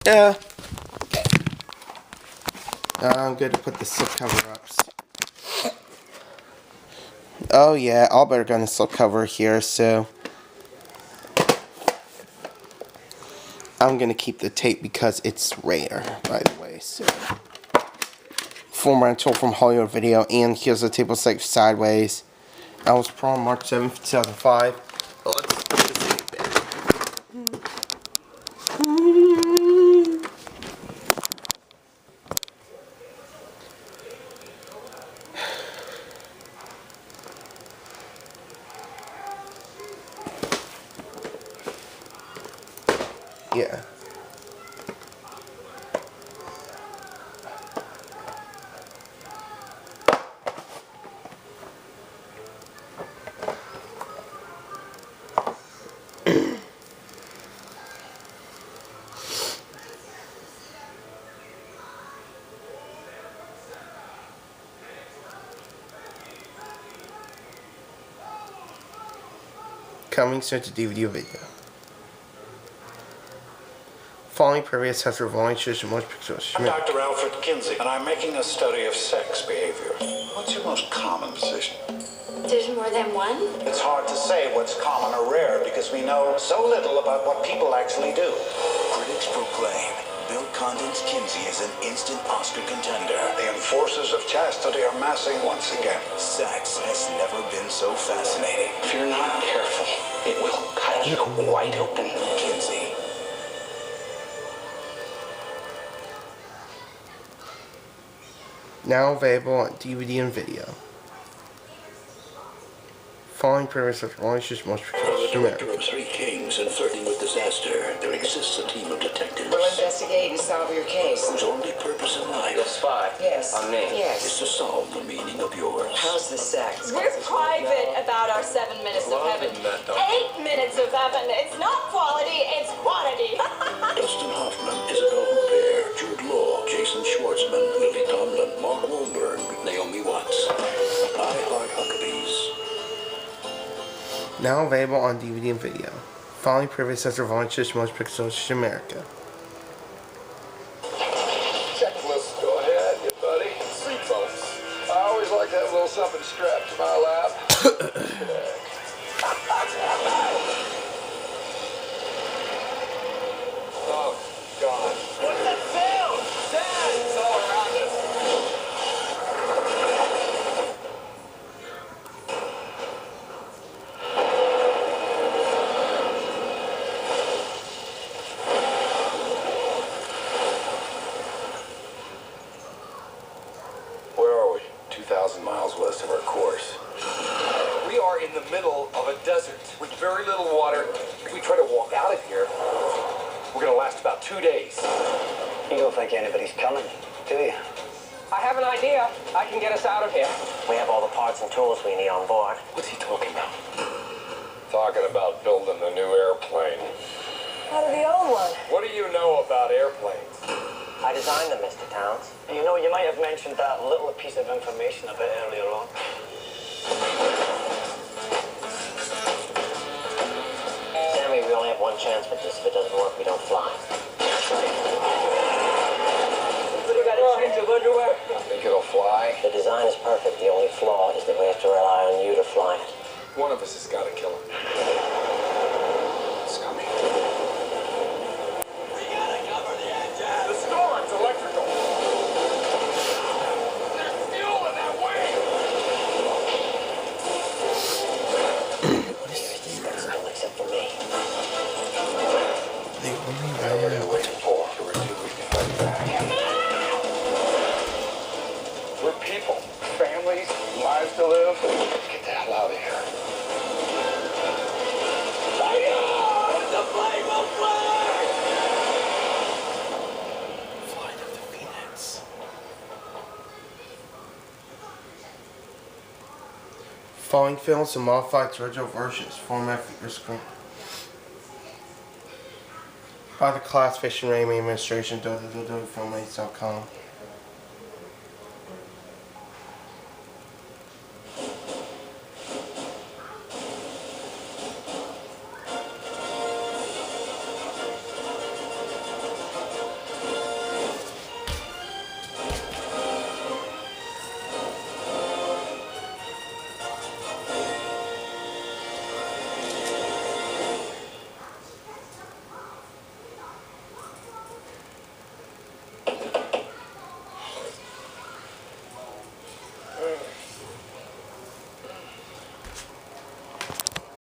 Yeah. I'm going to put the slip cover up. Oh yeah, all better got a slip cover here, so I'm going to keep the tape because it's rare, by the way. So, full rental from Hollywood Video, and here's the table set sideways. I was prom March 7th, 2005. Oh, let's put this in bed. Yeah. Coming soon to DVD or video. Following previous has revolving shows and most pictures. I'm Dr. Alfred Kinsey, and I'm making a study of sex behavior. What's your most common position? There's more than one? It's hard to say what's common or rare because we know so little about what people actually do. Critics proclaim Bill Condon's Kinsey is an instant Oscar contender. The enforcers of chastity are massing once again. Sex has never been so fascinating. If you're not careful, it will cut you wide open. Kinsey. Now available on DVD and video. Following previous has revolving shows most For the director of Three Kings and Flirting with Disaster, there exists a team of detectives We'll investigate and solve your case. whose only purpose in life The spy. Yes. On me. is Yes. to solve the meaning of yours. How's the sex? We're private about our 7 minutes of heaven. 8 minutes of heaven. It's not quality, it's quantity. Dustin Hoffman, Isabelle Huppert, Jude Law, Jason Schwartzman, Lily Tomlin, Mark Wahlberg, Naomi Watts. Heart Huckabees. Now available on DVD and video. Following previous has revolving shows most pictures in America. Checklist, go ahead, you buddy. Seatbelts. I always like to have a little something strapped to my lap. Oh, God. What's that sound? Dad! It's all around us. Where are we? 2,000 miles west of our course. We are in the middle of a desert with very little water. If we try to walk out of here, we're gonna last about 2 days. You don't think anybody's coming, do you? I have an idea. I can get us out of here. We have all the parts and tools we need on board. What's he talking about? Talking about building a new airplane. Out of the old one. What do you know about airplanes? I designed them, Mr. Towns. You know, you might have mentioned that little piece of information a bit earlier on. Sammy, we only have one chance with this. If it doesn't work, we don't fly. You got a change of underwear? Think it'll fly? The design is perfect. The only flaw is that we have to rely on you to fly it. One of us has got to kill him. Scummy. We gotta cover the engine. The storm's electrical. There's fuel in that wing. Except for me. What are you waiting for? We're people, families, lives to live. Get the hell out of here. The flame will fly! Flight of the Phoenix. Following films and modified to original versions. Format for your screen. By the Class Fish and Raymond Administration, www.filmmates.com.